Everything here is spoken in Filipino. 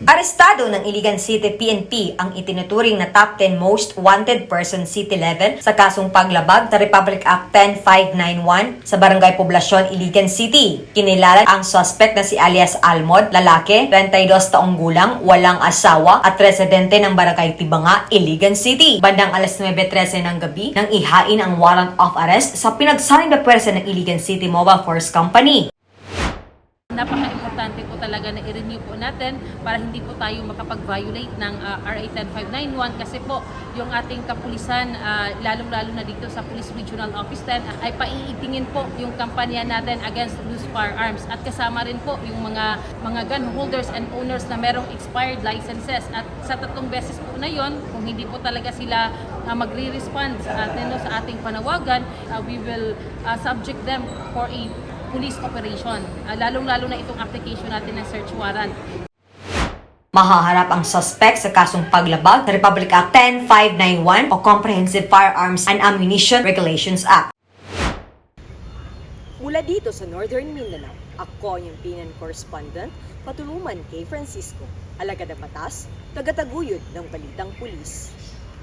Arestado ng Iligan City PNP ang itinuturing na top 10 most wanted person city level sa kasong paglabag sa Republic Act 10591 sa Barangay Poblasyon, Iligan City. Kinilala ang suspect na si alias Almod, lalaki, 32 taong gulang, walang asawa at residente ng Barangay Tibanga, Iligan City. Bandang alas 9:13 ng gabi nang ihain ang warrant of arrest sa pinagsaring na pwersa ng Iligan City Mobile Force Company. Napaka-importante po talaga na i-renew po natin para hindi po tayo makapag-violate ng RA 10591 kasi po yung ating kapulisan, lalong-lalo na dito sa Police Regional Office 10 ay paiitingin po yung kampanya natin against loose firearms at kasama rin po yung mga gun holders and owners na merong expired licenses at sa 3 beses po na yon, kung hindi po talaga sila magre-respond sa ating panawagan, we will subject them for a police operation, lalong-lalo na itong application natin ng search warrant. Mahaharap ang suspect sa kasong paglabag sa Republic Act 10591 o Comprehensive Firearms and Ammunition Regulations Act. Mula dito sa Northern Mindanao, ako yung PNN correspondent, Patuluman K. Francisco, alagad ng batas, tagataguyod ng balitang pulis.